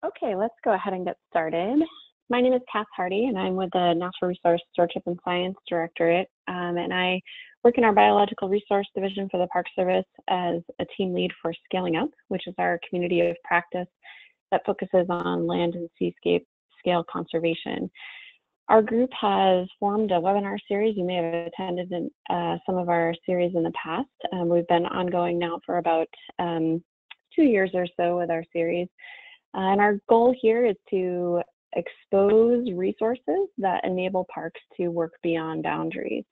Okay, let's go ahead and get started. My name is Kath Hardy, and I'm with the Natural Resource Stewardship and Science Directorate, and I work in our Biological Resource Division for the Park Service as a team lead for Scaling Up, which is our community of practice that focuses on land and seascape scale conservation. Our group has formed a webinar series. You may have attended some of our series in the past. We've been ongoing now for about 2 years or so with our series. And our goal here is to expose resources that enable parks to work beyond boundaries,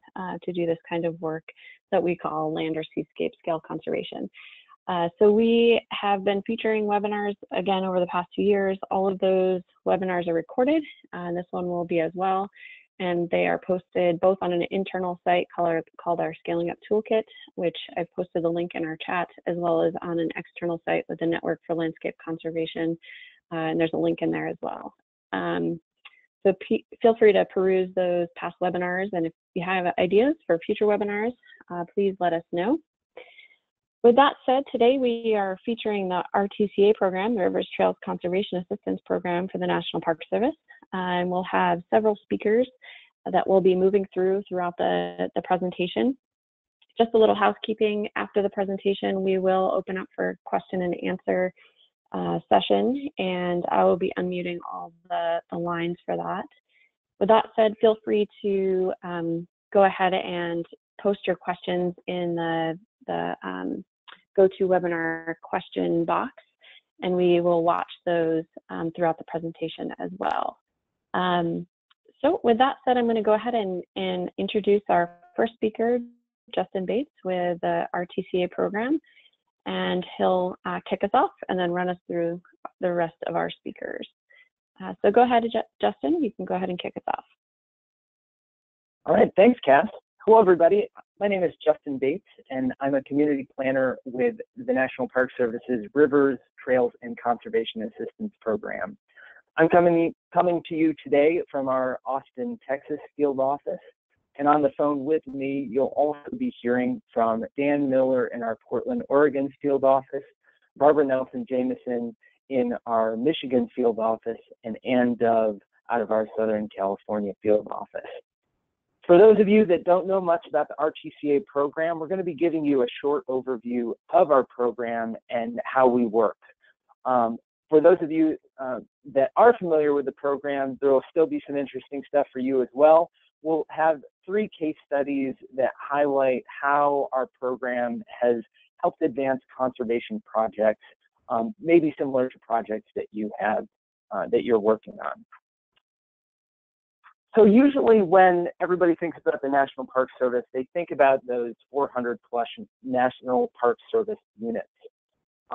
to do this kind of work that we call land or seascape scale conservation. So we have been featuring webinars again over the past 2 years. All of those webinars are recorded, and this one will be as well. And they are posted both on an internal site called our Scaling Up Toolkit, which I've posted the link in our chat, as well as on an external site with the Network for Landscape Conservation. And there's a link in there as well. So feel free to peruse those past webinars. And if you have ideas for future webinars, please let us know. With that said, today we are featuring the RTCA program, the Rivers Trails Conservation Assistance Program for the National Park Service. And we'll have several speakers that we'll be moving throughout the presentation. Just a little housekeeping. After the presentation, we will open up for question and answer session, and I will be unmuting all the lines for that. With that said, feel free to go ahead and post your questions in the GoToWebinar question box, and we will watch those throughout the presentation as well. So with that said, I'm going to go ahead and introduce our first speaker, Justin Bates, with the RTCA program, and he'll kick us off and then run us through the rest of our speakers. So go ahead, Justin, you can go ahead and kick us off. All right, thanks, Cass. Hello, everybody. My name is Justin Bates, and I'm a community planner with the National Park Service's Rivers, Trails, and Conservation Assistance Program. I'm coming to you today from our Austin, Texas field office, and on the phone with me, you'll also be hearing from Dan Miller in our Portland, Oregon field office, Barbara Nelson Jameson in our Michigan field office, and Ann Dove out of our Southern California field office. For those of you that don't know much about the RTCA program, we're going to be giving you a short overview of our program and how we work. For those of you that are familiar with the program, there will still be some interesting stuff for you as well. We'll have 3 case studies that highlight how our program has helped advance conservation projects, maybe similar to projects that you have, that you're working on. So usually when everybody thinks about the National Park Service, they think about those 400 plus National Park Service units.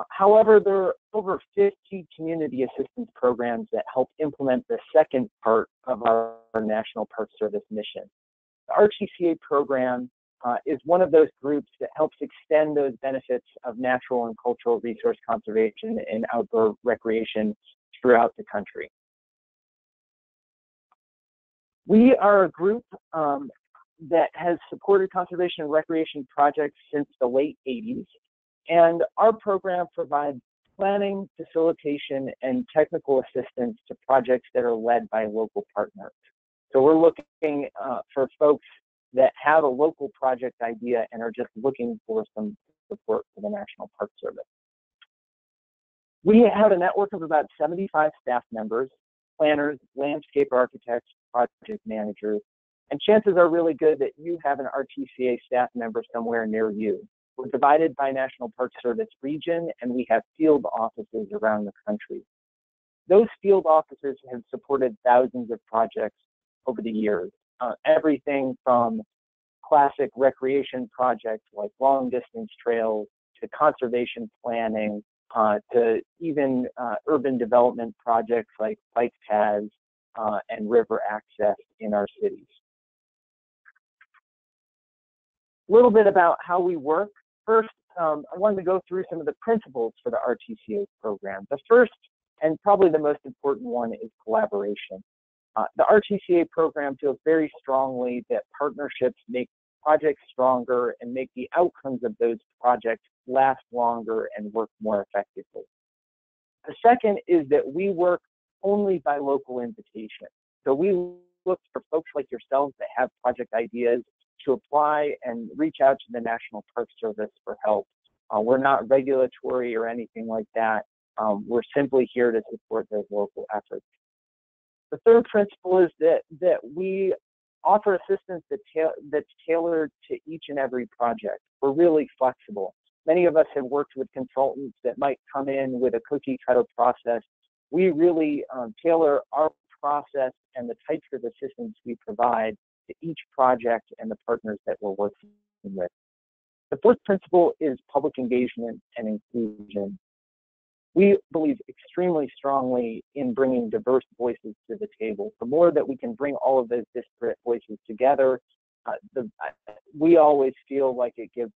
However, there are over 50 community assistance programs that help implement the second part of our National Park Service mission. The RTCA program is one of those groups that helps extend those benefits of natural and cultural resource conservation and outdoor recreation throughout the country. We are a group that has supported conservation and recreation projects since the late 80s, and our program provides planning, facilitation, and technical assistance to projects that are led by local partners. So we're looking for folks that have a local project idea and are just looking for some support for the National Park Service. We have a network of about 75 staff members, planners, landscape architects, project managers, and chances are really good that you have an RTCA staff member somewhere near you. We're divided by National Park Service region, and we have field offices around the country. Those field offices have supported thousands of projects over the years, everything from classic recreation projects like long distance trails to conservation planning, to even urban development projects like bike paths and river access in our cities. A little bit about how we work. First, I wanted to go through some of the principles for the RTCA program. The first and probably the most important one is collaboration. The RTCA program feels very strongly that partnerships make projects stronger and make the outcomes of those projects last longer and work more effectively. The second is that we work only by local invitation. So we look for folks like yourselves that have project ideas to apply and reach out to the National Park Service for help. We're not regulatory or anything like that. We're simply here to support those local efforts. The third principle is that we offer assistance that's tailored to each and every project. We're really flexible. Many of us have worked with consultants that might come in with a cookie cutter process. We really tailor our process and the types of assistance we provide to each project and the partners that we're working with. The fourth principle is public engagement and inclusion. We believe extremely strongly in bringing diverse voices to the table. The more that we can bring all of those disparate voices together, we always feel like it gives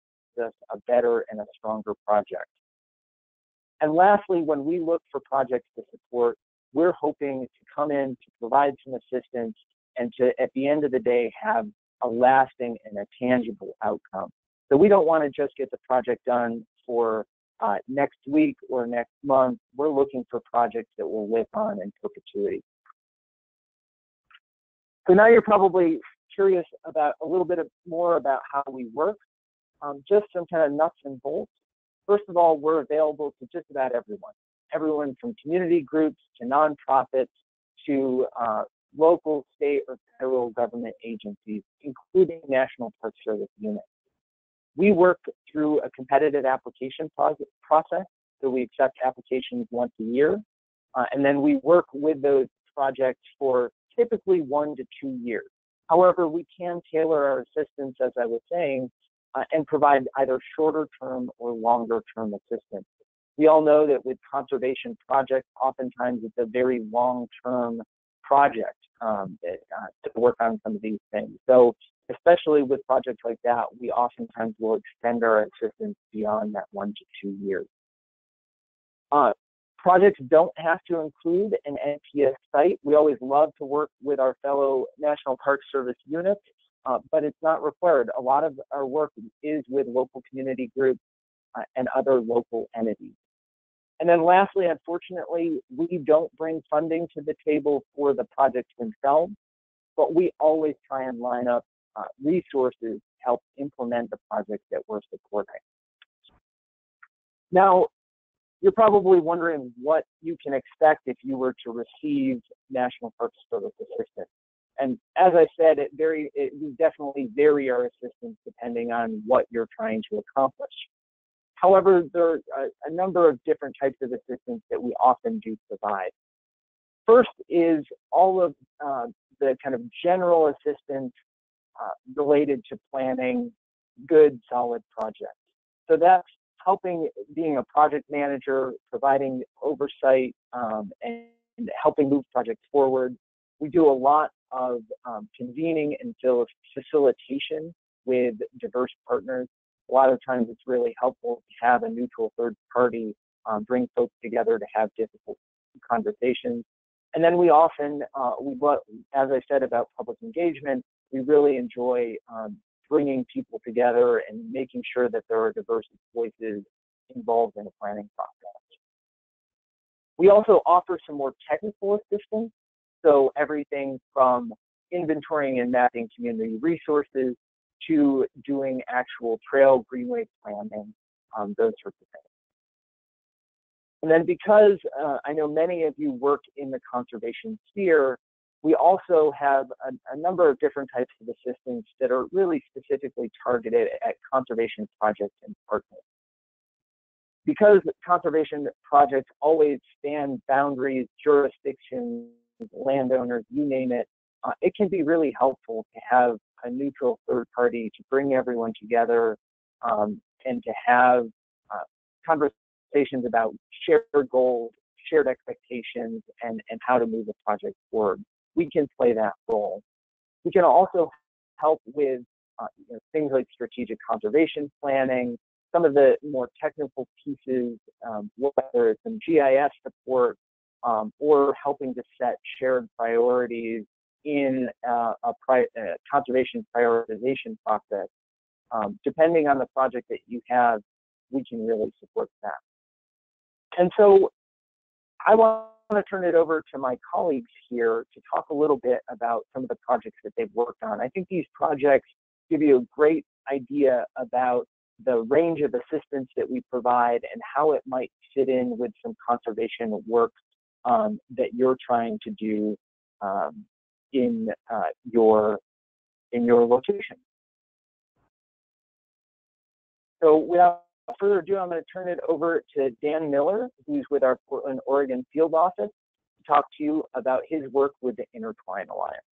us a better and a stronger project. And lastly, when we look for projects to support, we're hoping to come in to provide some assistance and to, at the end of the day, have a lasting and a tangible outcome. So we don't want to just get the project done for next week or next month. We're looking for projects that will live on in perpetuity. So now you're probably curious about a little bit more about how we work. Just some kind of nuts and bolts. First of all, we're available to just about everyone from community groups to nonprofits to local, state, or federal government agencies, including National Park Service units. We work through a competitive application process, so we accept applications once a year, and then we work with those projects for typically 1 to 2 years. However, we can tailor our assistance, as I was saying, and provide either shorter term or longer term assistance. We all know that with conservation projects, oftentimes it's a very long-term project to work on some of these things. So especially with projects like that, we oftentimes will extend our assistance beyond that 1 to 2 years. Projects don't have to include an NPS site. We always love to work with our fellow National Park Service units, but it's not required. A lot of our work is with local community groups and other local entities. And then lastly, unfortunately, we don't bring funding to the table for the projects themselves, but we always try and line up resources to help implement the projects that we're supporting. Now, you're probably wondering what you can expect if you were to receive National Park Service assistance. And as I said, we definitely vary our assistance depending on what you're trying to accomplish. However, there are a number of different types of assistance that we often do provide. First is all of the kind of general assistance related to planning good, solid projects. So that's helping, being a project manager, providing oversight, and helping move projects forward. We do a lot of convening and facilitation with diverse partners. A lot of times it's really helpful to have a neutral third party bring folks together to have difficult conversations. And then we often, as I said about public engagement, we really enjoy bringing people together and making sure that there are diverse voices involved in the planning process. We also offer some more technical assistance. So everything from inventorying and mapping community resources to doing actual trail greenway planning, those sorts of things. And then because I know many of you work in the conservation sphere, we also have a number of different types of assistance that are really specifically targeted at conservation projects and partners. Because conservation projects always span boundaries, jurisdictions, landowners, you name it, it can be really helpful to have a neutral third party to bring everyone together and to have conversations about shared goals, shared expectations, and how to move the project forward. We can play that role. We can also help with things like strategic conservation planning, some of the more technical pieces, whether it's some GIS support or helping to set shared priorities in a conservation prioritization process. Depending on the project that you have, we can really support that. And so I want to turn it over to my colleagues here to talk a little bit about some of the projects that they've worked on. I think these projects give you a great idea about the range of assistance that we provide and how it might fit in with some conservation work that you're trying to do in your location. So without further ado, I'm going to turn it over to Dan Miller, who's with our Portland, Oregon field office, to talk to you about his work with the Intertwine Alliance.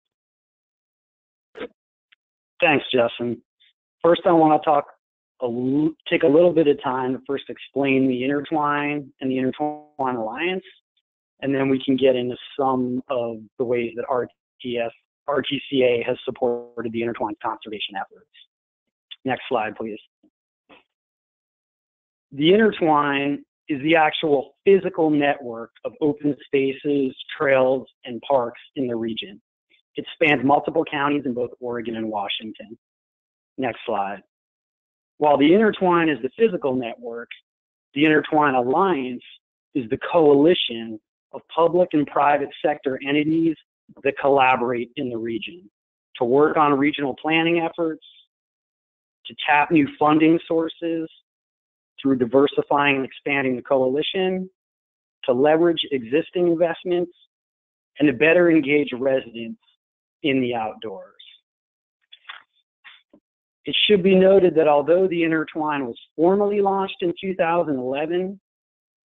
Thanks, Justin. First, I want to take a little bit of time to first explain the Intertwine and the Intertwine Alliance, and then we can get into some of the ways that RTCA has supported the Intertwine conservation efforts. Next slide, please. The Intertwine is the actual physical network of open spaces, trails, and parks in the region. It spans multiple counties in both Oregon and Washington. Next slide. While the Intertwine is the physical network, the Intertwine Alliance is the coalition of public and private sector entities that collaborate in the region to work on regional planning efforts, to tap new funding sources through diversifying and expanding the coalition, to leverage existing investments, and to better engage residents in the outdoors. It should be noted that although the Intertwine was formally launched in 2011,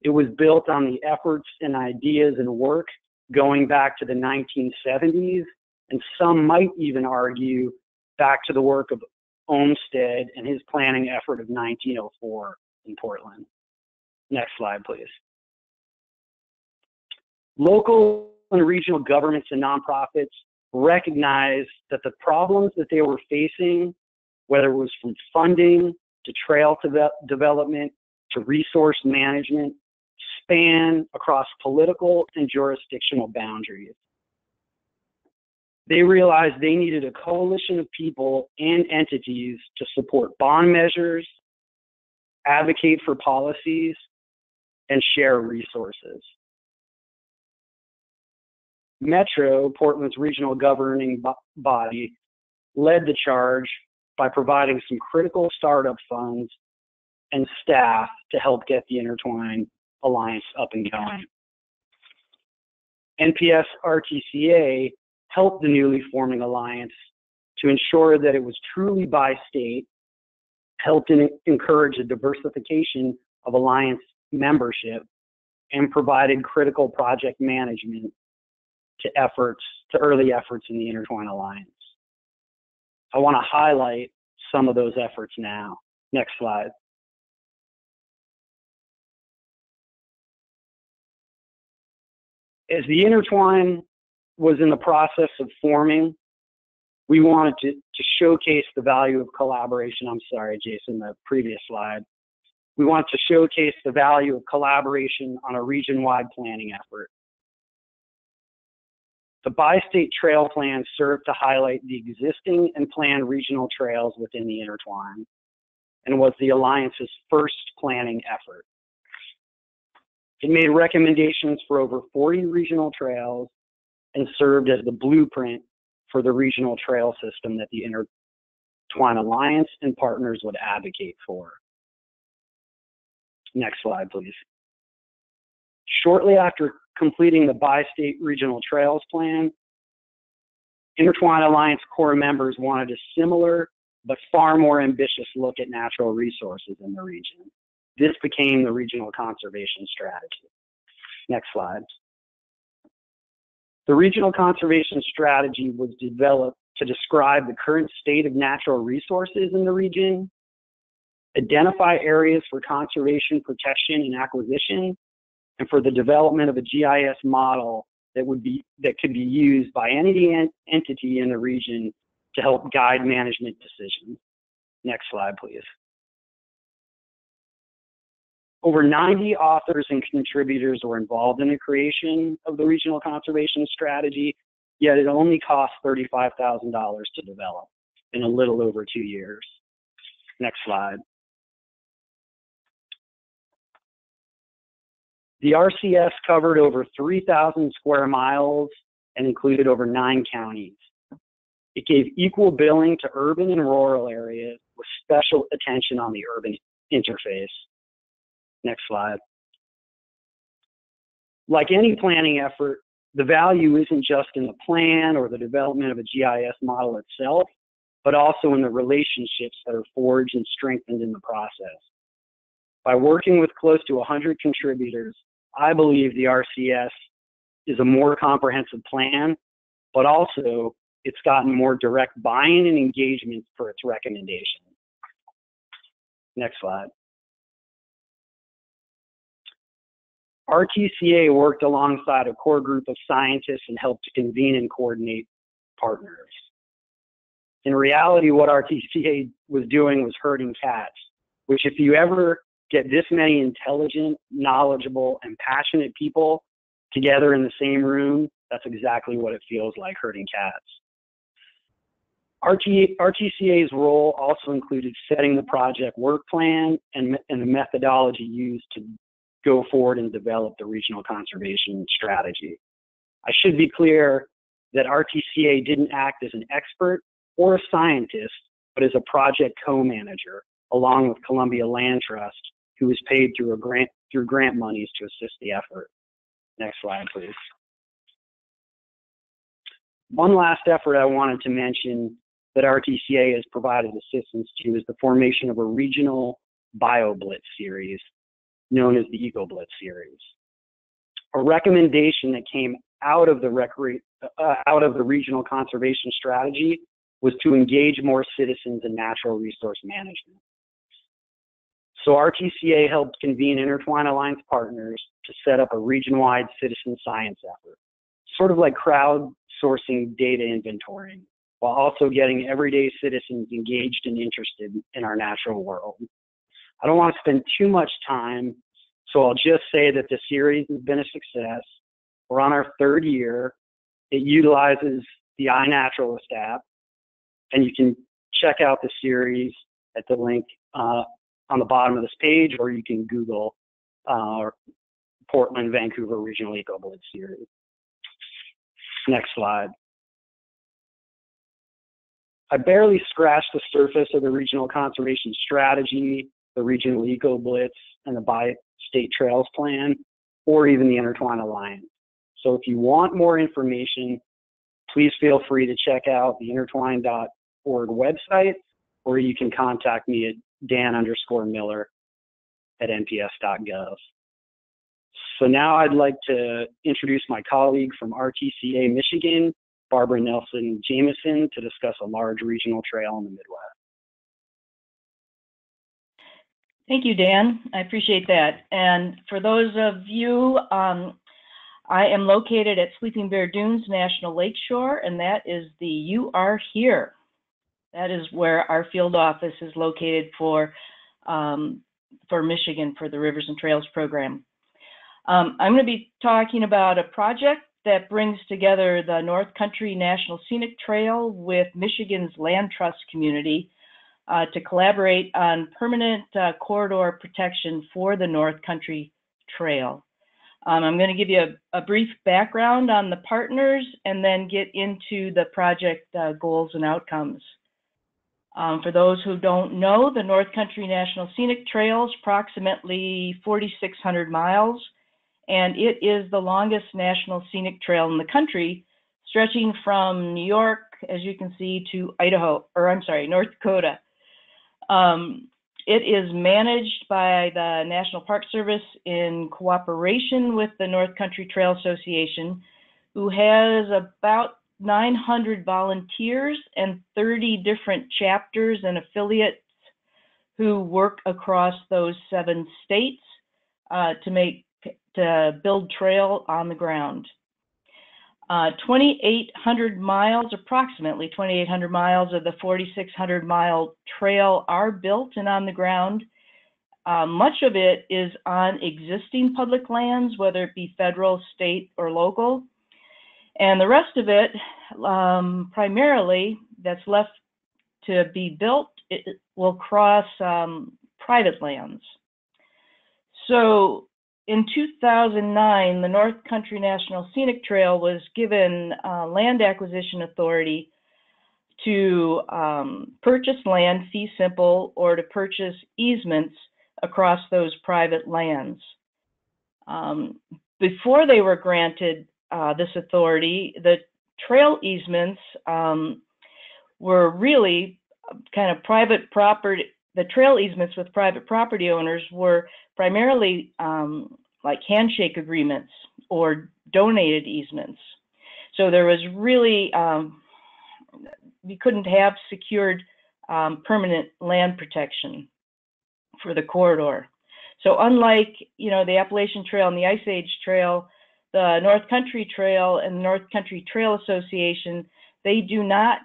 it was built on the efforts and ideas and work going back to the 1970s, and some might even argue back to the work of Olmsted and his planning effort of 1904 in Portland. Next slide, please. Local and regional governments and nonprofits recognized that the problems that they were facing, whether it was from funding to trail development to resource management, span across political and jurisdictional boundaries. They realized they needed a coalition of people and entities to support bond measures, advocate for policies, and share resources. Metro, Portland's regional governing body, led the charge by providing some critical startup funds and staff to help get the Intertwine Alliance up and going. NPS RTCA helped the newly forming alliance to ensure that it was truly bi-state, helped encourage a diversification of alliance membership, and provided critical project management to early efforts in the Intertwine Alliance. I want to highlight some of those efforts now. Next slide. As the Intertwine was in the process of forming, we wanted to showcase the value of collaboration. I'm sorry, Jason, the previous slide. We wanted to showcase the value of collaboration on a region-wide planning effort. The bi-state trail plan served to highlight the existing and planned regional trails within the Intertwine and was the Alliance's first planning effort. It made recommendations for over 40 regional trails and served as the blueprint for the regional trail system that the Intertwine Alliance and partners would advocate for. Next slide, please. Shortly after completing the bi-state regional trails plan, Intertwine Alliance core members wanted a similar but far more ambitious look at natural resources in the region. This became the regional conservation strategy. Next slide. The regional conservation strategy was developed to describe the current state of natural resources in the region, identify areas for conservation, protection, and acquisition, and for the development of a GIS model that could be used by any entity in the region to help guide management decisions. Next slide, please. Over 90 authors and contributors were involved in the creation of the regional conservation strategy, yet it only cost $35,000 to develop in a little over 2 years. Next slide. The RCS covered over 3,000 square miles and included over 9 counties. It gave equal billing to urban and rural areas with special attention on the urban interface. Next slide. Like any planning effort, the value isn't just in the plan or the development of a GIS model itself, but also in the relationships that are forged and strengthened in the process. By working with close to 100 contributors, I believe the RCS is a more comprehensive plan, but also it's gotten more direct buy-in and engagement for its recommendations. Next slide. RTCA worked alongside a core group of scientists and helped to convene and coordinate partners. In reality, what RTCA was doing was herding cats, which if you ever get this many intelligent, knowledgeable, and passionate people together in the same room, that's exactly what it feels like, herding cats. RTCA's role also included setting the project work plan and the methodology used to go forward and develop the regional conservation strategy. I should be clear that RTCA didn't act as an expert or a scientist, but as a project co-manager, along with Columbia Land Trust, who was paid through grant monies to assist the effort. Next slide, please. One last effort I wanted to mention that RTCA has provided assistance to is the formation of a regional BioBlitz series, known as the Ecovillage Series. A recommendation that came out of the regional conservation strategy was to engage more citizens in natural resource management. So RTCA helped convene Intertwine Alliance partners to set up a region-wide citizen science effort, sort of like crowdsourcing data inventorying, while also getting everyday citizens engaged and interested in our natural world. I don't want to spend too much time, so I'll just say that the series has been a success. We're on our 3rd year. It utilizes the iNaturalist app, and you can check out the series at the link on the bottom of this page, or you can Google Portland-Vancouver Regional Ecovillage Series. Next slide. I barely scratched the surface of the regional conservation strategy, the regional Ecoblitz, and the bi-state trails plan, or even the Intertwine Alliance. So if you want more information, please feel free to check out the intertwine.org website, or you can contact me at dan_Miller@nps.gov. So now I'd like to introduce my colleague from RTCA Michigan, Barbara Nelson Jameson, to discuss a large regional trail in the Midwest. Thank you, Dan. I appreciate that. And for those of you, I am located at Sleeping Bear Dunes National Lakeshore, and that is the You Are Here. That is where our field office is located for Michigan, for the Rivers and Trails program. I'm going to be talking about a project that brings together the North Country National Scenic Trail with Michigan's Land Trust community to collaborate on permanent corridor protection for the North Country Trail. I'm going to give you a brief background on the partners and then get into the project goals and outcomes. For those who don't know, the North Country National Scenic Trail is approximately 4,600 miles, and it is the longest national scenic trail in the country, stretching from New York, as you can see, to North Dakota. It is managed by the National Park Service in cooperation with the North Country Trail Association, who has about 900 volunteers and 30 different chapters and affiliates who work across those 7 states to build trail on the ground. 2,800 miles, approximately 2,800 miles of the 4,600 mile trail are built and on the ground. Much of it is on existing public lands, whether it be federal, state, or local. And the rest of it, primarily, that's left to be built, it will cross private lands. So in 2009, the North Country National Scenic Trail was given land acquisition authority to purchase land fee simple or to purchase easements across those private lands. Before they were granted this authority, the trail easements were really kind of private property. The trail easements with private property owners were primarily like handshake agreements or donated easements. So there was really, we couldn't have secured permanent land protection for the corridor. So unlike, the Appalachian Trail and the Ice Age Trail, the North Country Trail and the North Country Trail Association, they do not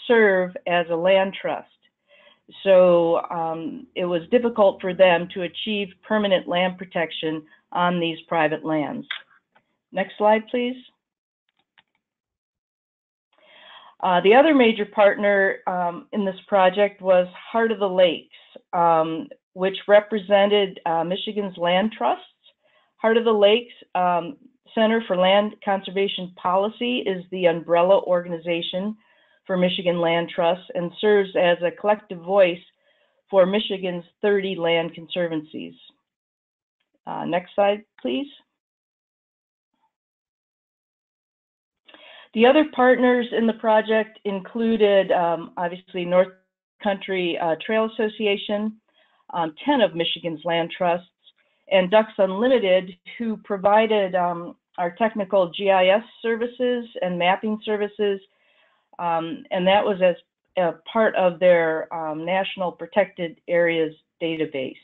serve as a land trust. So it was difficult for them to achieve permanent land protection on these private lands. Next slide, please. The other major partner in this project was Heart of the Lakes, which represented Michigan's land trusts. Heart of the Lakes Center for Land Conservation Policy is the umbrella organization for Michigan land trusts and serves as a collective voice for Michigan's 30 land conservancies. Next slide, please. The other partners in the project included, obviously, North Country Trail Association, 10 of Michigan's land trusts, and Ducks Unlimited, who provided our technical GIS services and mapping services, and that was as a part of their National Protected Areas database.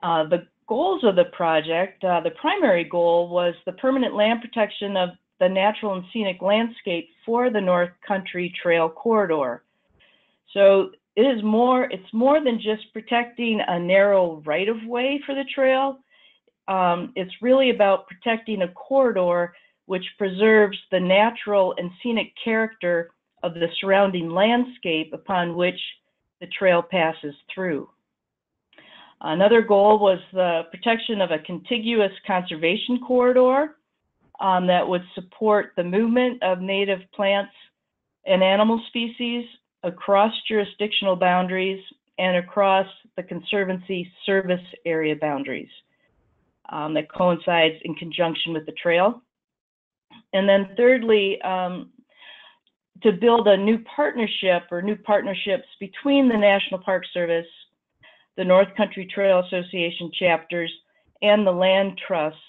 The goals of the project, the primary goal was the permanent land protection of the natural and scenic landscape for the North Country Trail corridor. So it's more than just protecting a narrow right-of-way for the trail. It's really about protecting a corridor which preserves the natural and scenic character of the surrounding landscape upon which the trail passes through. Another goal was the protection of a contiguous conservation corridor that would support the movement of native plants and animal species across jurisdictional boundaries and across the Conservancy service area boundaries that coincides in conjunction with the trail. And then thirdly, to build a new partnership or new partnerships between the National Park Service, the North Country Trail Association chapters, and the land trusts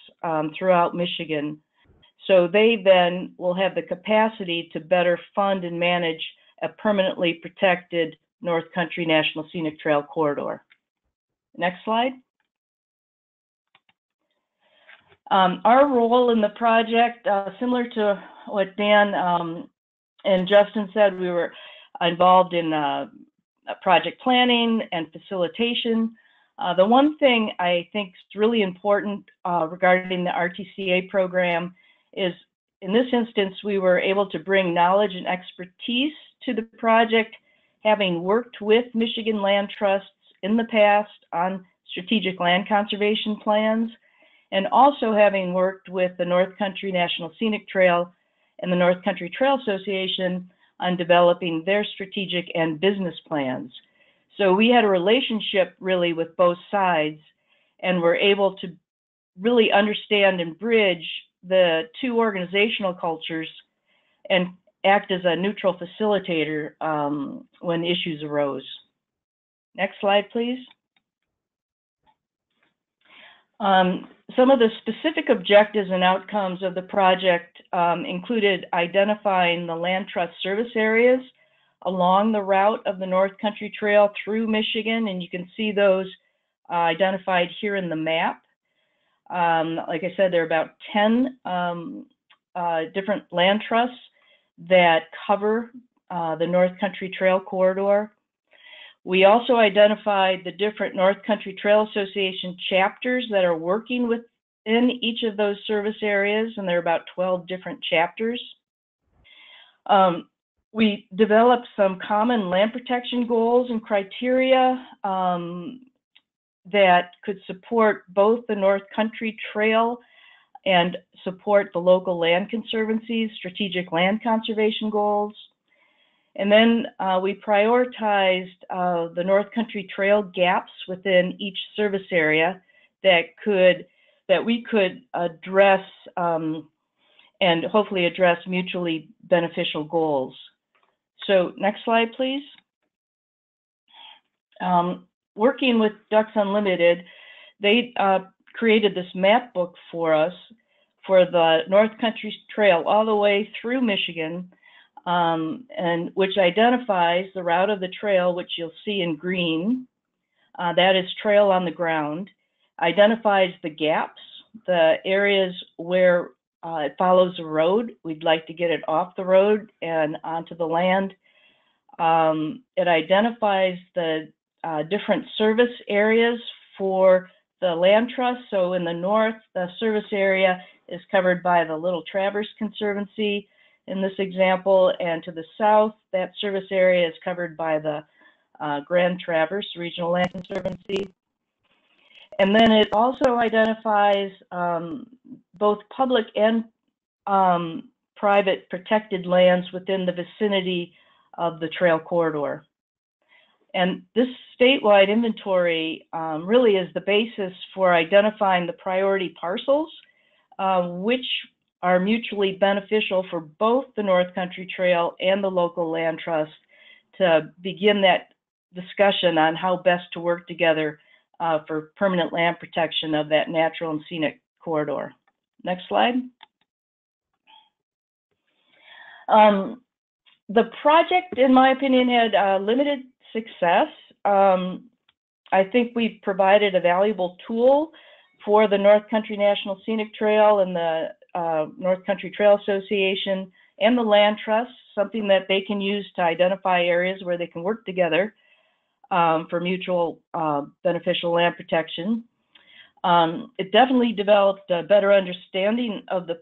throughout Michigan. So they then will have the capacity to better fund and manage a permanently protected North Country National Scenic Trail corridor. Next slide. Our role in the project, similar to what Dan and Justin said, we were involved in project planning and facilitation. The one thing I think is really important regarding the RTCA program is, in this instance, we were able to bring knowledge and expertise to the project, having worked with Michigan land trusts in the past on strategic land conservation plans, and also having worked with the North Country National Scenic Trail and the North Country Trail Association on developing their strategic and business plans. So we had a relationship really with both sides, and were able to really understand and bridge the two organizational cultures and act as a neutral facilitator when issues arose. Next slide, please. Some of the specific objectives and outcomes of the project included identifying the land trust service areas along the route of the North Country Trail through Michigan, and you can see those identified here in the map. Like I said, there are about 10 different land trusts that cover the North Country Trail corridor. We also identified the different North Country Trail Association chapters that are working within each of those service areas, and there are about 12 different chapters. We developed some common land protection goals and criteria that could support both the North Country Trail and support the local land conservancy's strategic land conservation goals. And then we prioritized the North Country Trail gaps within each service area that we could address and hopefully address mutually beneficial goals. So next slide, please. Working with Ducks Unlimited, they created this map book for us for the North Country Trail all the way through Michigan, and which identifies the route of the trail, which you'll see in green. That is trail on the ground. Identifies the gaps, the areas where it follows the road. We'd like to get it off the road and onto the land. It identifies the different service areas for the land trust. So in the north, the service area is covered by the Little Traverse Conservancy in this example, and to the south, that service area is covered by the Grand Traverse Regional Land Conservancy. And then it also identifies both public and private protected lands within the vicinity of the trail corridor. And this statewide inventory really is the basis for identifying the priority parcels, which are mutually beneficial for both the North Country Trail and the local land trust to begin that discussion on how best to work together for permanent land protection of that natural and scenic corridor. Next slide. The project, in my opinion, had limited success. I think we've provided a valuable tool for the North Country National Scenic Trail and the North Country Trail Association and the Land Trust, something that they can use to identify areas where they can work together for mutual beneficial land protection. It definitely developed a better understanding of the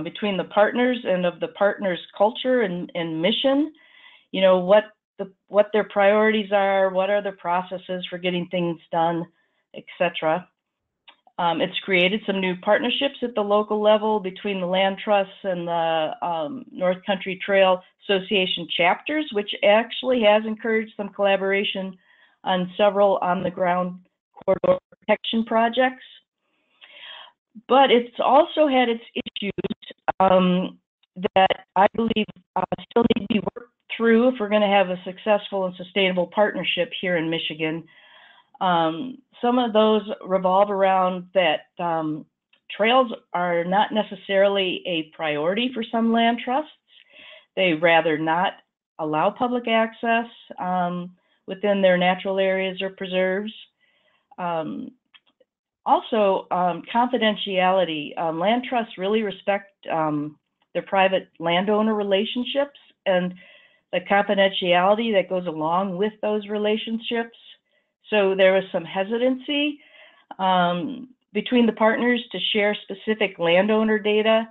between the partners and of the partners' culture and mission. You know, what their priorities are, what are the processes for getting things done, etc. It's created some new partnerships at the local level between the land trusts and the North Country Trail Association chapters, which actually has encouraged some collaboration on several on-the-ground corridor protection projects. But it's also had its issues that I believe still need to be worked through if we're going to have a successful and sustainable partnership here in Michigan. Some of those revolve around that trails are not necessarily a priority for some land trusts. They rather not allow public access within their natural areas or preserves. Also, confidentiality. Land trusts really respect their private landowner relationships and the confidentiality that goes along with those relationships. So there was some hesitancy between the partners to share specific landowner data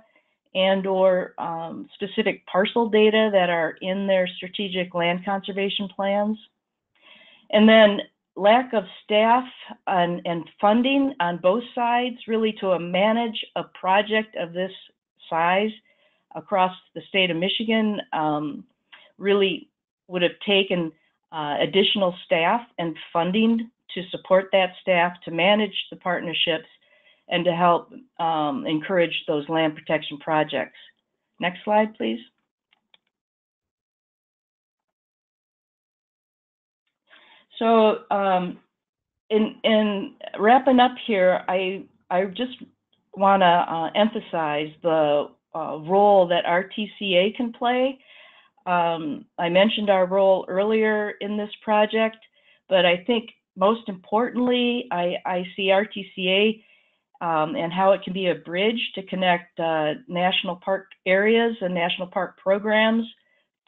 and or specific parcel data that are in their strategic land conservation plans. And then lack of staff and funding on both sides really to manage a project of this size across the state of Michigan really would have taken additional staff and funding to support that staff to manage the partnerships and to help encourage those land protection projects. Next slide, please. So in wrapping up here, I just want to emphasize the role that RTCA can play. I mentioned our role earlier in this project, but I think most importantly, I see RTCA and how it can be a bridge to connect national park areas and national park programs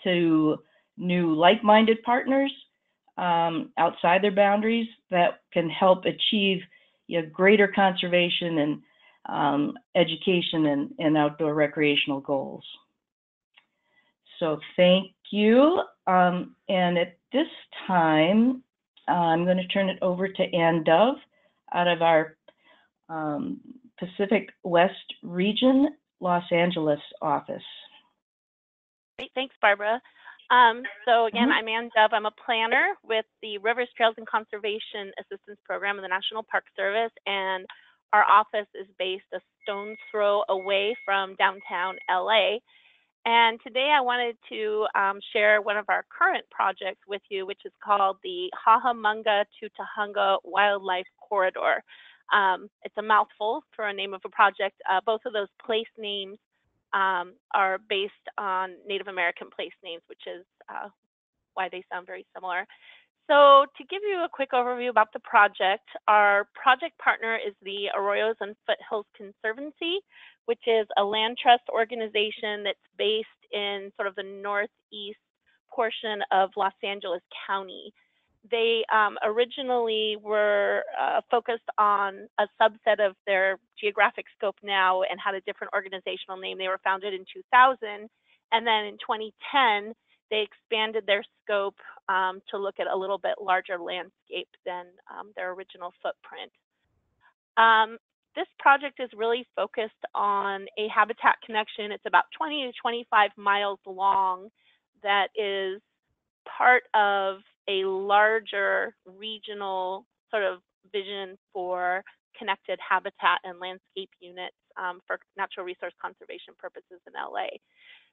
to new like-minded partners outside their boundaries that can help achieve greater conservation and education and outdoor recreational goals. So thank you. And at this time, I'm going to turn it over to Ann Dove out of our Pacific West region, Los Angeles office. Great, thanks, Barbara. So again, I'm Ann Dove. I'm a planner with the Rivers, Trails, and Conservation Assistance Program of the National Park Service, and our office is based a stone's throw away from downtown LA. And today I wanted to share one of our current projects with you, which is called the Cajamonga to Tujunga Wildlife Corridor. It's a mouthful for a name of a project. Both of those place names are based on Native American place names, which is why they sound very similar. So to give you a quick overview about the project, our project partner is the Arroyos and Foothills Conservancy, which is a land trust organization that's based in sort of the northeast portion of Los Angeles County. They originally were focused on a subset of their geographic scope now and had a different organizational name. They were founded in 2000, and then in 2010, they expanded their scope to look at a little bit larger landscape than their original footprint. This project is really focused on a habitat connection. It's about 20 to 25 miles long that is part of a larger regional sort of vision for connected habitat and landscape units for natural resource conservation purposes in LA.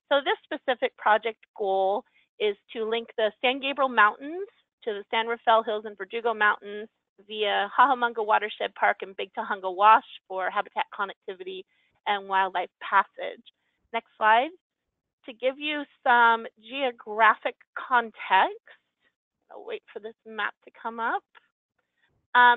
So this specific project goal is to link the San Gabriel Mountains to the San Rafael Hills and Verdugo Mountains via Cajamonga Watershed Park and Big Tujunga Wash for habitat connectivity and wildlife passage. Next slide. To give you some geographic context, I'll wait for this map to come up.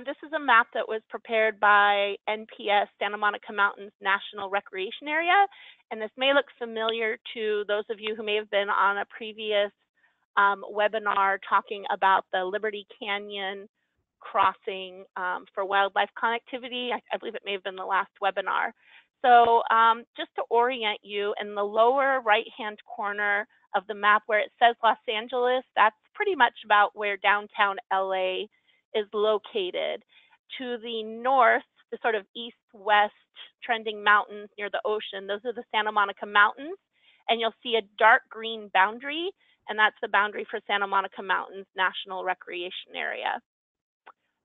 This is a map that was prepared by NPS Santa Monica Mountains National Recreation Area, and this may look familiar to those of you who may have been on a previous webinar talking about the Liberty Canyon crossing for wildlife connectivity. I believe it may have been the last webinar. So just to orient you, in the lower right-hand corner of the map where it says Los Angeles, that's pretty much about where downtown LA is located. To the north, the sort of east-west trending mountains near the ocean, those are the Santa Monica Mountains, and you'll see a dark green boundary, and that's the boundary for Santa Monica Mountains National Recreation Area.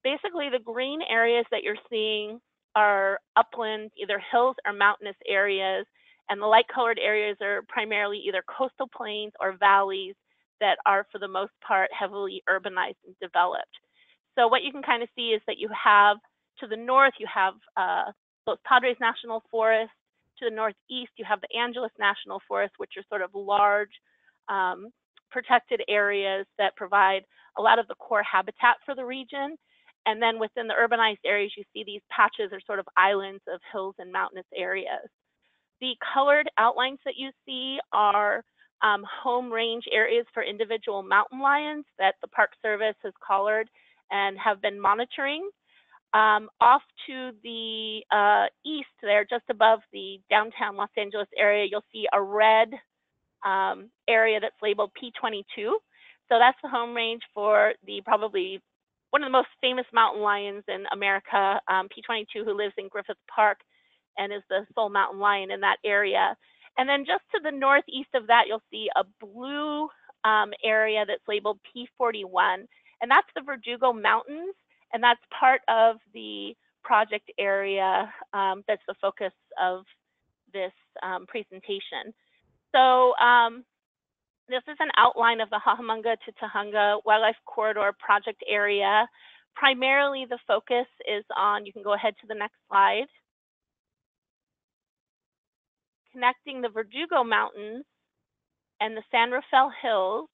Basically, the green areas that you're seeing are upland, either hills or mountainous areas, and the light-colored areas are primarily either coastal plains or valleys that are, for the most part, heavily urbanized and developed. So what you can kind of see is that you have, to the north, you have Los Padres National Forest. To the northeast, you have the Angeles National Forest, which are sort of large protected areas that provide a lot of the core habitat for the region. And then within the urbanized areas, you see these patches or sort of islands of hills and mountainous areas. The colored outlines that you see are home range areas for individual mountain lions that the Park Service has collared and have been monitoring. Off to the east there, just above the downtown Los Angeles area, you'll see a red area that's labeled P22. So that's the home range for the probably one of the most famous mountain lions in America, P22, who lives in Griffith Park and is the sole mountain lion in that area. And then just to the northeast of that, you'll see a blue area that's labeled P41, and that's the Verdugo Mountains, and that's part of the project area that's the focus of this presentation. So this is an outline of the Cajamonga to Tujunga Wildlife Corridor project area. Primarily, the focus is on, you can go ahead to the next slide, connecting the Verdugo Mountains and the San Rafael Hills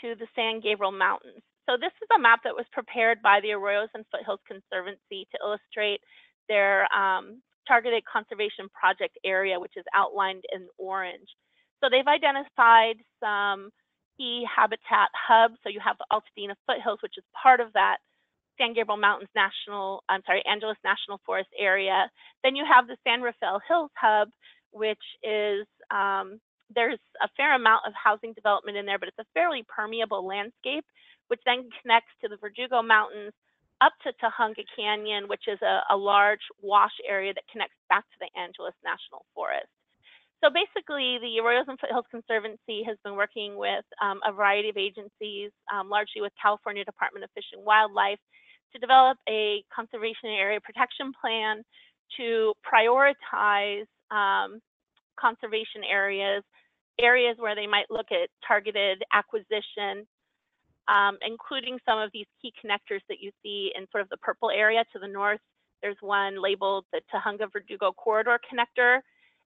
to the San Gabriel Mountains. So this is a map that was prepared by the Arroyos and Foothills Conservancy to illustrate their targeted conservation project area, which is outlined in orange. So they've identified some key habitat hubs. So you have the Altadena Foothills, which is part of that San Gabriel Mountains Angeles National Forest area. Then you have the San Rafael Hills hub, which is, there's a fair amount of housing development in there, but it's a fairly permeable landscape, which then connects to the Verdugo Mountains, up to Tujunga Canyon, which is a large wash area that connects back to the Angeles National Forest. So basically, the Arroyos and Foothills Conservancy has been working with a variety of agencies, largely with California Department of Fish and Wildlife, to develop a conservation area protection plan to prioritize conservation areas where they might look at targeted acquisition, including some of these key connectors that you see in sort of the purple area to the north. There's one labeled the Tujunga Verdugo Corridor Connector.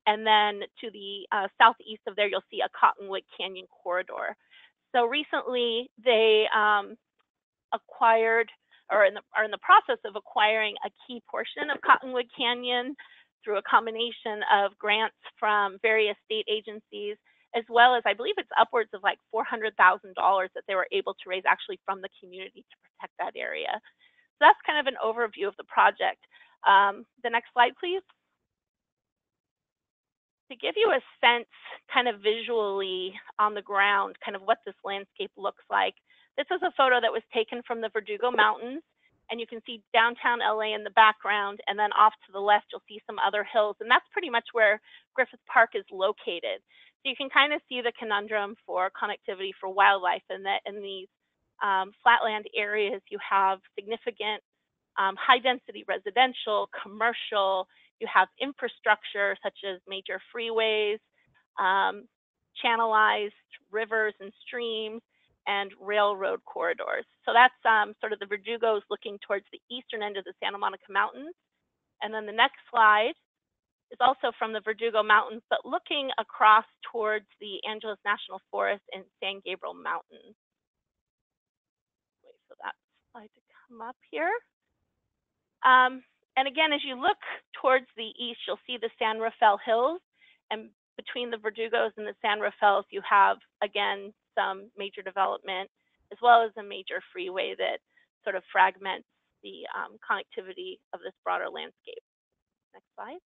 And then to the southeast of there, you'll see a Cottonwood Canyon corridor. So recently, they acquired, or are in the process of acquiring, a key portion of Cottonwood Canyon through a combination of grants from various state agencies, as well as, I believe it's upwards of like $400,000 that they were able to raise actually from the community to protect that area. So that's kind of an overview of the project. The next slide, please. To give you a sense kind of visually on the ground, kind of what this landscape looks like, this is a photo that was taken from the Verdugo Mountains, and you can see downtown LA in the background, and then off to the left, you'll see some other hills, and that's pretty much where Griffith Park is located. So you can kind of see the conundrum for connectivity for wildlife, and that in these flatland areas, you have significant high density residential, commercial, you have infrastructure such as major freeways, channelized rivers and streams, and railroad corridors. So that's sort of the Verdugos looking towards the eastern end of the Santa Monica Mountains. And then the next slide is also from the Verdugo Mountains, but looking across towards the Angeles National Forest and San Gabriel Mountains. Wait for that slide to come up here. And again, as you look towards the east, you'll see the San Rafael Hills, and between the Verdugos and the San Rafaels, you have, again, some major development, as well as a major freeway that sort of fragments the connectivity of this broader landscape. Next slide.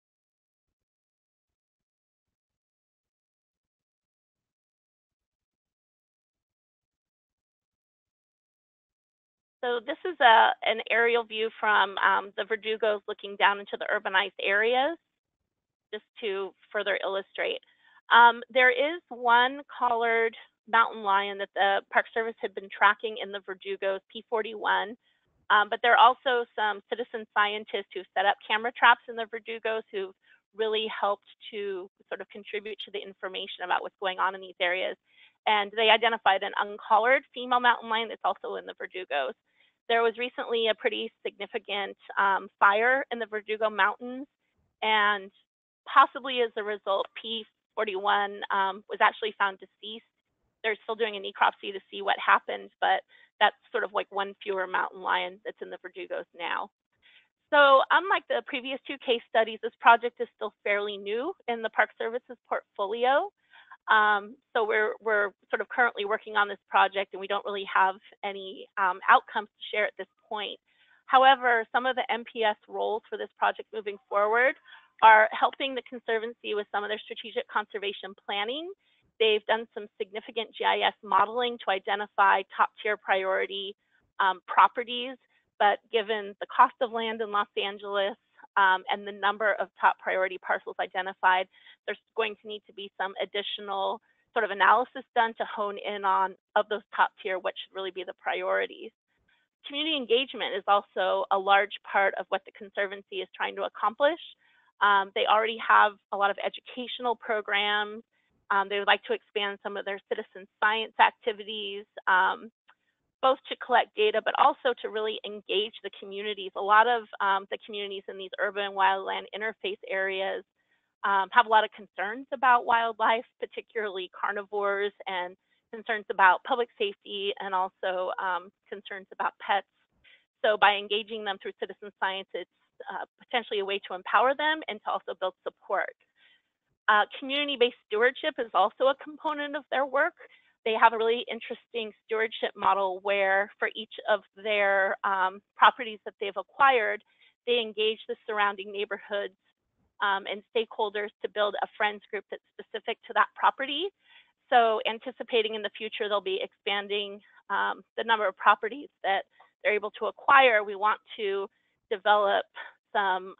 So this is an aerial view from the Verdugos looking down into the urbanized areas, just to further illustrate. There is one collared mountain lion that the Park Service had been tracking in the Verdugos, P41, but there are also some citizen scientists who set up camera traps in the Verdugos who really helped to sort of contribute to the information about what's going on in these areas. And they identified an uncollared female mountain lion that's also in the Verdugos. There was recently a pretty significant fire in the Verdugo Mountains, and possibly as a result, P41 was actually found deceased. They're still doing a necropsy to see what happened, but that's sort of like one fewer mountain lion that's in the Verdugos now. So unlike the previous two case studies, this project is still fairly new in the Park Service's portfolio. So we're sort of currently working on this project, and we don't really have any outcomes to share at this point. However, some of the NPS roles for this project moving forward are helping the Conservancy with some of their strategic conservation planning. They've done some significant GIS modeling to identify top-tier priority properties, but given the cost of land in Los Angeles and the number of top priority parcels identified, there's going to need to be some additional sort of analysis done to hone in on, of those top tier, what should really be the priorities. Community engagement is also a large part of what the Conservancy is trying to accomplish. They already have a lot of educational programs. They would like to expand some of their citizen science activities, both to collect data, but also to really engage the communities. A lot of the communities in these urban wildland interface areas have a lot of concerns about wildlife, particularly carnivores, and concerns about public safety, and also concerns about pets. So by engaging them through citizen science, it's potentially a way to empower them and to also build support. Community-based stewardship is also a component of their work. They have a really interesting stewardship model where for each of their properties that they've acquired, they engage the surrounding neighborhoods and stakeholders to build a friends group that's specific to that property. So anticipating in the future, they'll be expanding the number of properties that they're able to acquire, we want to develop some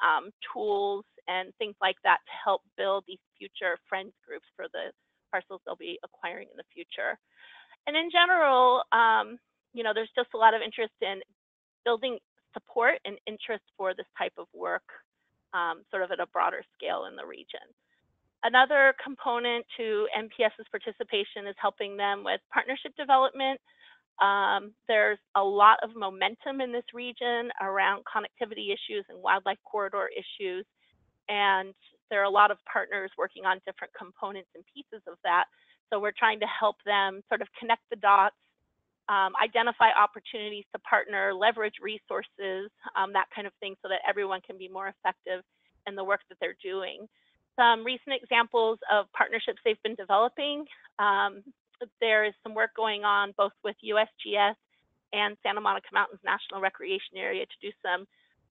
tools and things like that to help build these future friends groups for the parcels they'll be acquiring in the future. And in general, you know, there's just a lot of interest in building support and interest for this type of work, sort of at a broader scale in the region. Another component to NPS's participation is helping them with partnership development. There's a lot of momentum in this region around connectivity issues and wildlife corridor issues, and there are a lot of partners working on different components and pieces of that. So we're trying to help them sort of connect the dots, identify opportunities to partner, leverage resources, that kind of thing, so that everyone can be more effective in the work that they're doing. Some recent examples of partnerships they've been developing. There is some work going on both with USGS and Santa Monica Mountains National Recreation Area to do some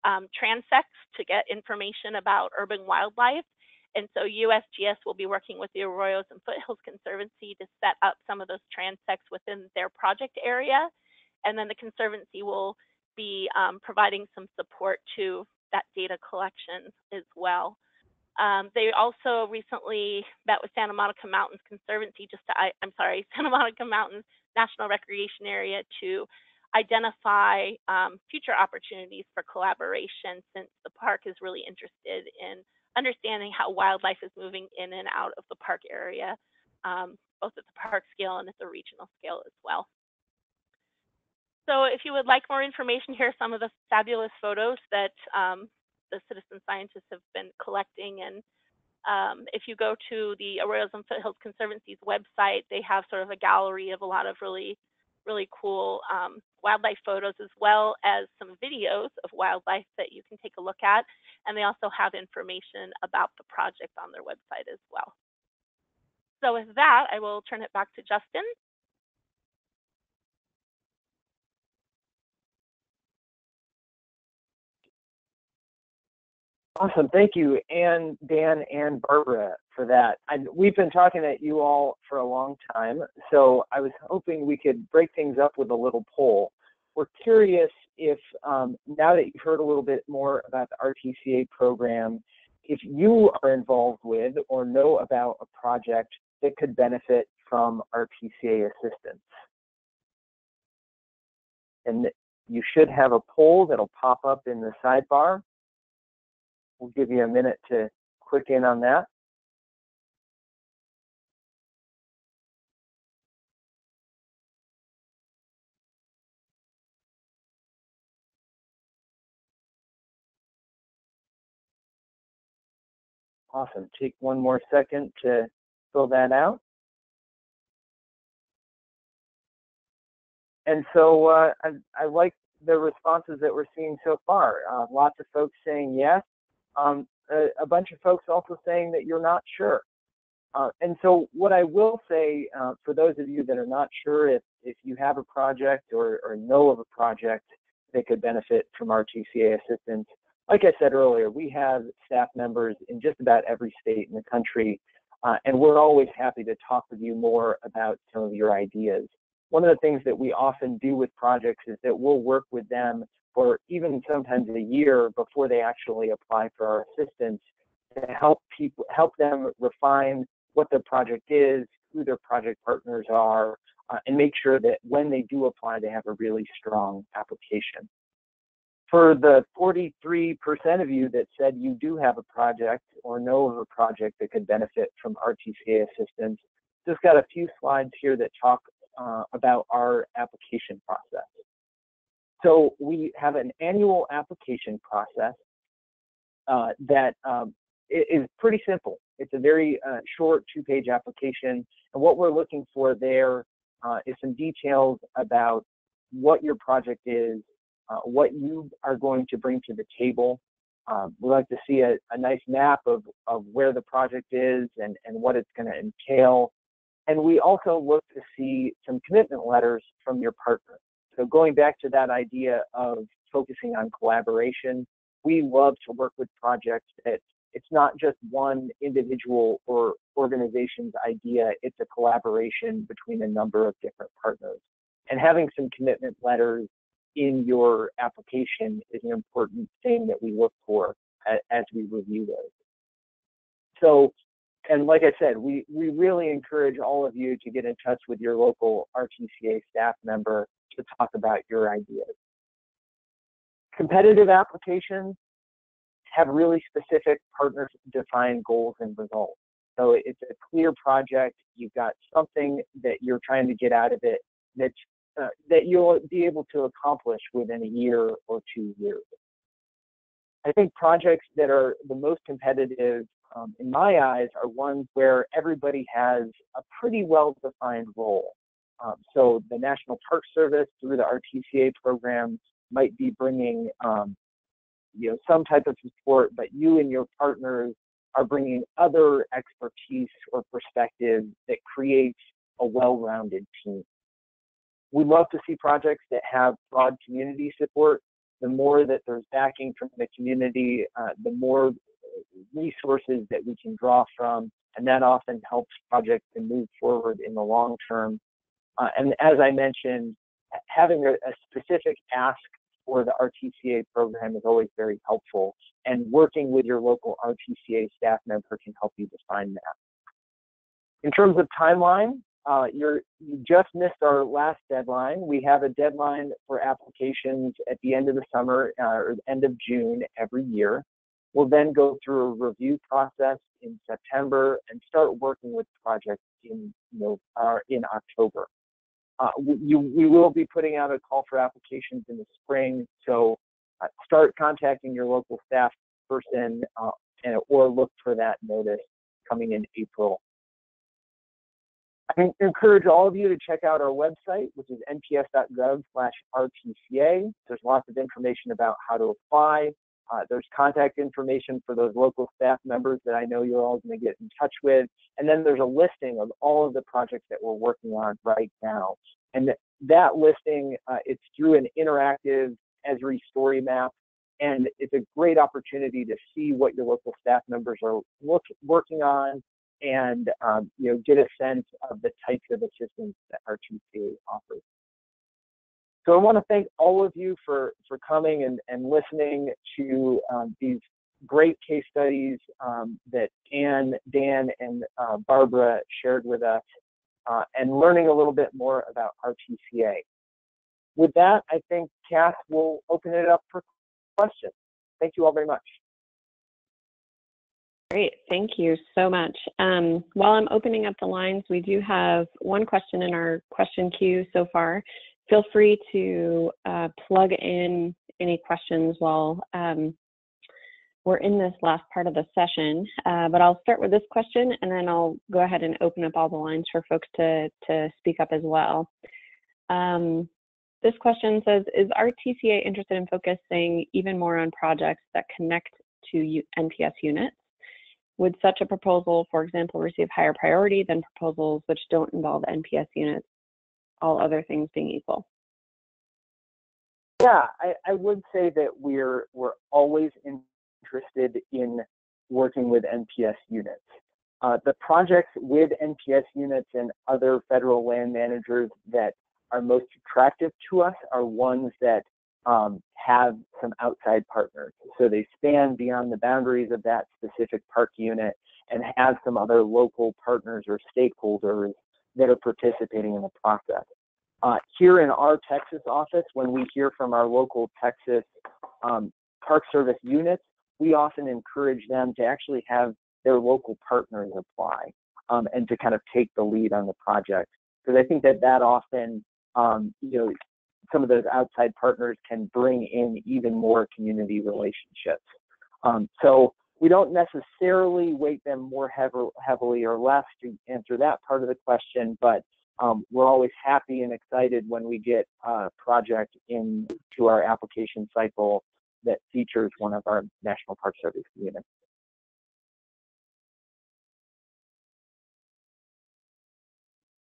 transects to get information about urban wildlife. And so USGS will be working with the Arroyos and Foothills Conservancy to set up some of those transects within their project area. And then the Conservancy will be providing some support to that data collection as well. They also recently met with Santa Monica Mountains Conservancy, Santa Monica Mountains National Recreation Area to identify future opportunities for collaboration, since the park is really interested in understanding how wildlife is moving in and out of the park area, both at the park scale and at the regional scale as well. So if you would like more information, here are some of the fabulous photos that the citizen scientists have been collecting. And if you go to the Arroyos and Foothills Conservancy's website, they have sort of a gallery of a lot of really cool wildlife photos, as well as some videos of wildlife that you can take a look at. And they also have information about the project on their website as well. So with that, I will turn it back to Justin. Awesome. Thank you, Anne, Dan, and Barbara, for that. We've been talking at you all for a long time, so I was hoping we could break things up with a little poll. We're curious if, now that you've heard a little bit more about the RTCA program, if you are involved with or know about a project that could benefit from RTCA assistance. And you should have a poll that'll pop up in the sidebar. We'll give you a minute to click in on that. Awesome. Take one more second to fill that out. And so I like the responses that we're seeing so far. Lots of folks saying yes. A bunch of folks also saying that you're not sure. And so what I will say, for those of you that are not sure if you have a project or know of a project that could benefit from RTCA assistance, like I said earlier, we have staff members in just about every state in the country, and we're always happy to talk with you more about some of your ideas. One of the things that we often do with projects is that we'll work with them for even sometimes a year before they actually apply for our assistance, to help them refine what their project is, who their project partners are, and make sure that when they do apply, they have a really strong application. For the 43% of you that said you do have a project or know of a project that could benefit from RTCA assistance, just got a few slides here that talk about our application process. So we have an annual application process that is pretty simple. It's a very short 2-page application, and what we're looking for there is some details about what your project is, what you are going to bring to the table. We'd like to see a nice map of where the project is and what it's going to entail. And we also look to see some commitment letters from your partner. So going back to that idea of focusing on collaboration, we love to work with projects that it's not just one individual or organization's idea, it's a collaboration between a number of different partners. And having some commitment letters in your application is an important thing that we look for as we review those. So, and like I said, we really encourage all of you to get in touch with your local RTCA staff member to talk about your ideas. Competitive applications have really specific partner-defined goals and results. So it's a clear project. You've got something that you're trying to get out of it that you'll be able to accomplish within a year or 2 years. I think projects that are the most competitive, in my eyes, are ones where everybody has a pretty well-defined role. So the National Park Service, through the RTCA program, might be bringing some type of support, but you and your partners are bringing other expertise or perspective that creates a well-rounded team. We love to see projects that have broad community support. The more that there's backing from the community, the more resources that we can draw from, and that often helps projects to move forward in the long term. And as I mentioned, having a specific ask for the RTCA program is always very helpful, and working with your local RTCA staff member can help you define that. In terms of timeline, you just missed our last deadline. We have a deadline for applications at the end of the summer or end of June every year. We'll then go through a review process in September and start working with projects in October. We will be putting out a call for applications in the spring, so start contacting your local staff person or look for that notice coming in April. I encourage all of you to check out our website, which is nps.gov/RTCA. There's lots of information about how to apply. There's contact information for those local staff members that I know you're all going to get in touch with. And then there's a listing of all of the projects that we're working on right now. And that listing, it's through an interactive Esri story map. And it's a great opportunity to see what your local staff members are working on and get a sense of the types of assistance that RTCA offers. So I want to thank all of you for coming and listening to these great case studies that Anne, Dan, and Barbara shared with us and learning a little bit more about RTCA. With that, I think Cass will open it up for questions. Thank you all very much. Great, thank you so much. While I'm opening up the lines, we do have one question in our question queue so far. Feel free to plug in any questions while we're in this last part of the session, but I'll start with this question and then I'll go ahead and open up all the lines for folks to speak up as well. This question says, is RTCA interested in focusing even more on projects that connect to NPS units? Would such a proposal, for example, receive higher priority than proposals which don't involve NPS units, all other things being equal? Yeah, I would say that we're always interested in working with NPS units. The projects with NPS units and other federal land managers that are most attractive to us are ones that have some outside partners. So they span beyond the boundaries of that specific park unit and have some other local partners or stakeholders that are participating in the process. Here in our Texas office, when we hear from our local Texas Park Service units, we often encourage them to actually have their local partners apply and to kind of take the lead on the project. Because I think that often, some of those outside partners can bring in even more community relationships. So we don't necessarily weight them more heavily or less to answer that part of the question, but we're always happy and excited when we get a project into our application cycle that features one of our National Park Service units.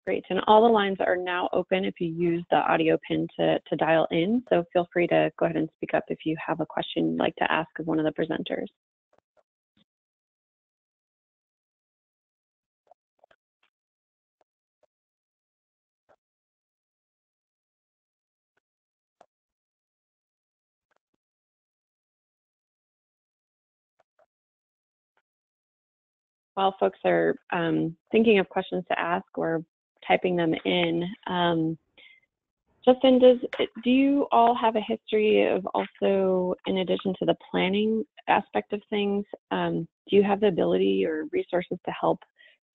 Great, and all the lines are now open if you use the audio pin to dial in, so feel free to go ahead and speak up if you have a question you'd like to ask of one of the presenters. while folks are thinking of questions to ask or typing them in, Justin, do you all have a history of also, in addition to the planning aspect of things, do you have the ability or resources to help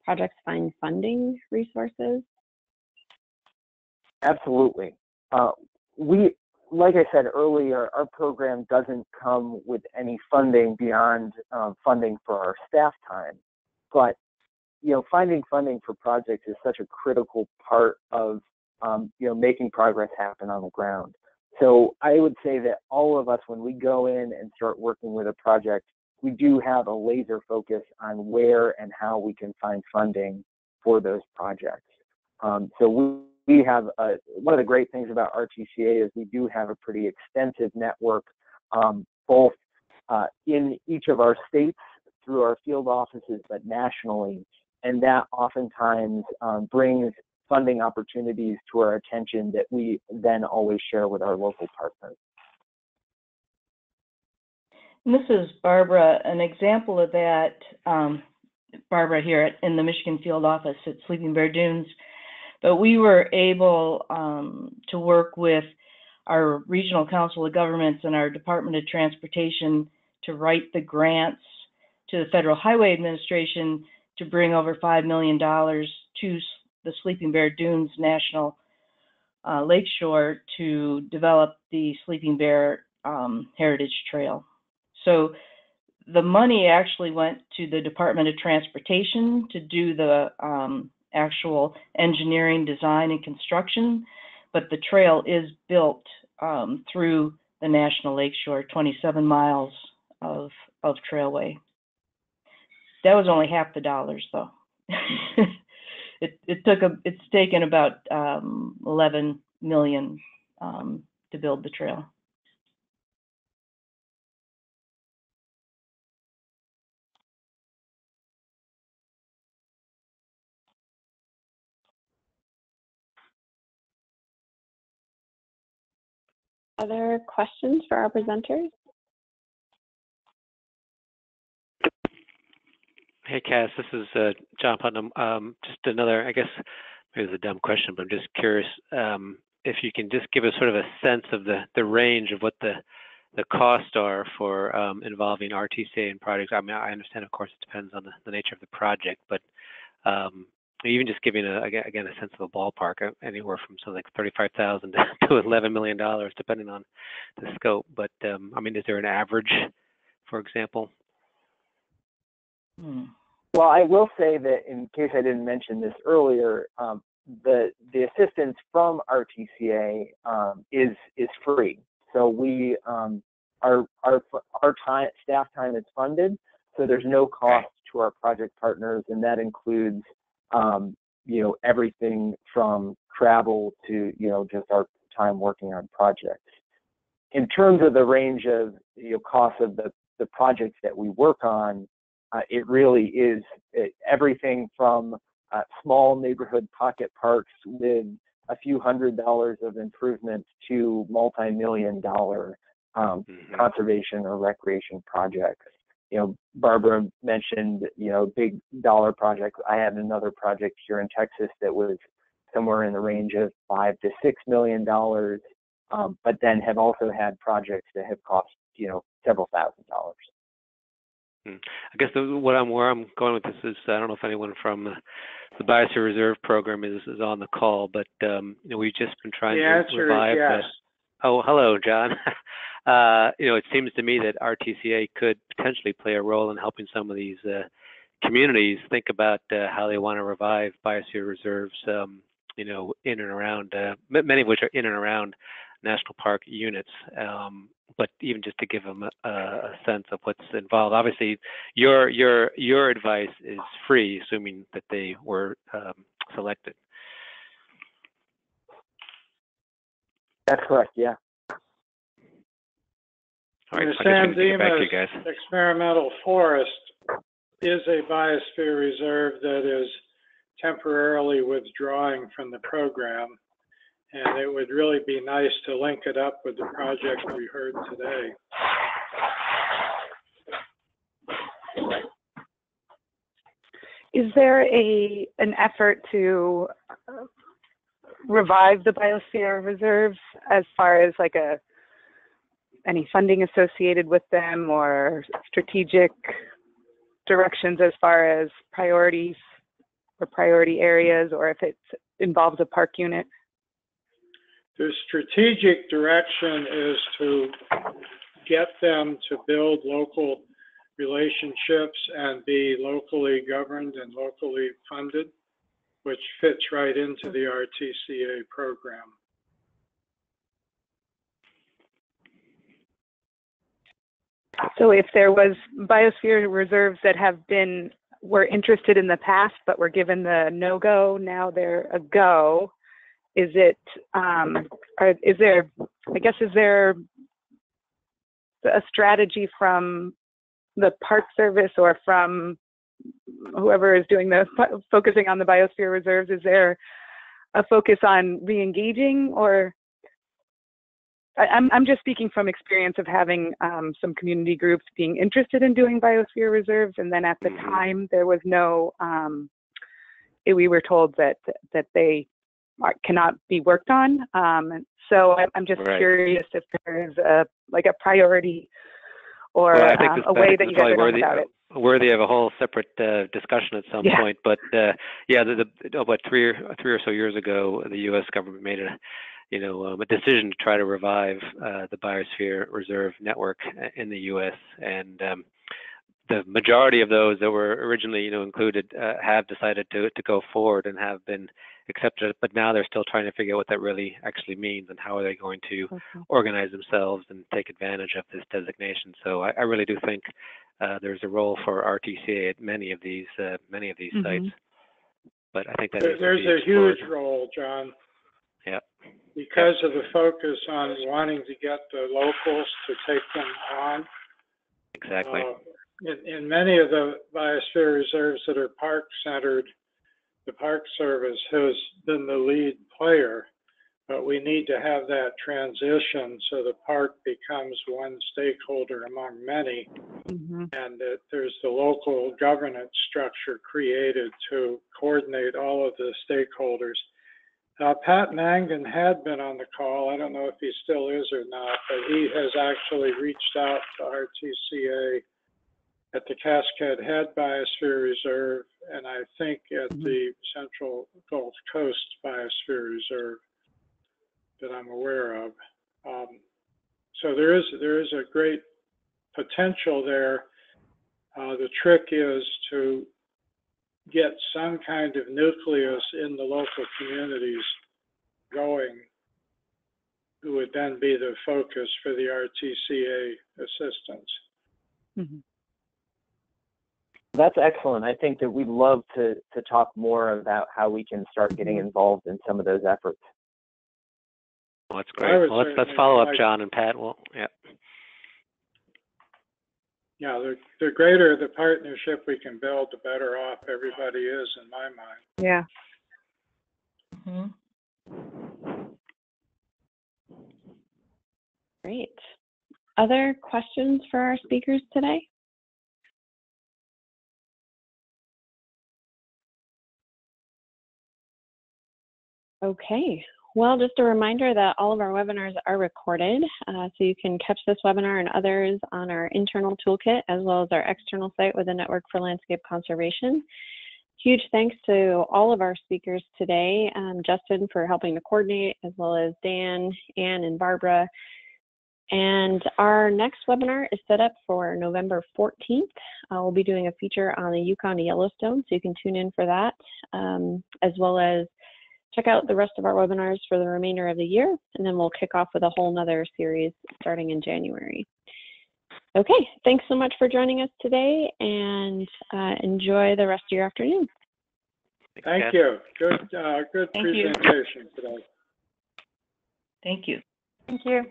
projects find funding resources? Absolutely. Like I said earlier, our program doesn't come with any funding beyond funding for our staff time. But, finding funding for projects is such a critical part of, making progress happen on the ground. So I would say that all of us, when we go in and start working with a project, we do have a laser focus on where and how we can find funding for those projects. So we have, one of the great things about RTCA is we do have a pretty extensive network, both in each of our states through our field offices, but nationally. And that oftentimes brings funding opportunities to our attention that we then always share with our local partners. And this is Barbara. An example of that, Barbara here in the Michigan field office at Sleeping Bear Dunes. But we were able to work with our Regional Council of Governments and our Department of Transportation to write the grants to the Federal Highway Administration to bring over $5 million to the Sleeping Bear Dunes National Lakeshore to develop the Sleeping Bear Heritage Trail. So the money actually went to the Department of Transportation to do the actual engineering, design, and construction, but the trail is built through the National Lakeshore, 27 miles of trailway. That was only half the dollars, though. It's taken about 11 million to build the trail. Other questions for our presenters? Hey, Cass, this is John Putnam. Just another, I guess, maybe it's a dumb question, but I'm just curious if you can just give us sort of a sense of the range of what the costs are for involving RTCA in projects. I mean, I understand, of course, it depends on the nature of the project, but even just giving again a sense of a ballpark, anywhere from something like $35,000 to $11 million, depending on the scope. But I mean, is there an average, for example? Well, I will say that in case I didn't mention this earlier, the assistance from RTCA is free. So we our staff time is funded, so there's no cost to our project partners, and that includes everything from travel to just our time working on projects. In terms of the range of costs of the projects that we work on, it really is everything from small neighborhood pocket parks with a few $100s of improvements to multi-million-dollar conservation or recreation projects. Barbara mentioned, big dollar projects. I had another project here in Texas that was somewhere in the range of $5 to $6 million, but then have also had projects that have cost, several $1,000s. I guess where I'm going with this is, I don't know if anyone from the Biosphere Reserve program is on the call, but we've just been trying to revive yes. Oh, hello, John. It seems to me that RTCA could potentially play a role in helping some of these communities think about how they want to revive biosphere reserves, in and around, many of which are in and around national park units. But even just to give them a sense of what's involved. Obviously, your advice is free, assuming that they were selected. That's correct, yeah. All right, The I San guess we can get back to you Dimas guys. Experimental Forest is a biosphere reserve that is temporarily withdrawing from the program, and it would really be nice to link it up with the project we heard today. Is there an effort to revive the biosphere reserves as far as like any funding associated with them or strategic directions as far as priorities or priority areas, or if it involves a park unit? The strategic direction is to get them to build local relationships and be locally governed and locally funded, which fits right into the RTCA program. So if there was biosphere reserves that were interested in the past but were given the no-go, now they're a go, is there a strategy from the Park Service or from whoever is doing focusing on the biosphere reserves? Is there a focus on re-engaging, or I'm just speaking from experience of having some community groups being interested in doing biosphere reserves, and then at the time there was no, we were told that they cannot be worked on. So I'm just curious if there's a priority or a way that you guys are going about it. Worthy of a whole separate discussion at some point, but about three or so years ago, the U.S. government made a decision to try to revive the Biosphere Reserve Network in the U.S. And the majority of those that were originally, included have decided to go forward and have been accepted. But now they're still trying to figure out what that really actually means and how are they going to organize themselves and take advantage of this designation. So I really do think there's a role for RTCA at many of these sites. But I think that there's a huge role, John. Yeah. Because of the focus on wanting to get the locals to take them on. Exactly. In many of the biosphere reserves that are park-centered, the Park Service has been the lead player, but we need to have that transition so the park becomes one stakeholder among many, and that there's the local governance structure created to coordinate all of the stakeholders. Pat Mangan had been on the call. I don't know if he still is or not, but he has actually reached out to RTCA at the Cascade Head Biosphere Reserve, and I think at the Central Gulf Coast Biosphere Reserve that I'm aware of. So there is a great potential there. The trick is to get some kind of nucleus in the local communities going, who would then be the focus for the RTCA assistance. That's excellent. I think that we'd love to talk more about how we can start getting involved in some of those efforts. Well, that's great. Well, let's follow up, John and Pat. Yeah, the greater the partnership we can build, the better off everybody is, in my mind. Yeah. Great. Other questions for our speakers today? Okay. Well, just a reminder that all of our webinars are recorded, so you can catch this webinar and others on our internal toolkit as well as our external site with the Network for Landscape Conservation. Huge thanks to all of our speakers today, Justin for helping to coordinate, as well as Dan, Ann, and Barbara. And our next webinar is set up for November 14th. We'll be doing a feature on the Yukon to Yellowstone, so you can tune in for that, as well as check out the rest of our webinars for the remainder of the year, and then we'll kick off with a whole nother series starting in January. Okay, thanks so much for joining us today, and enjoy the rest of your afternoon. Thank you. Good presentation today. Thank you. Thank you.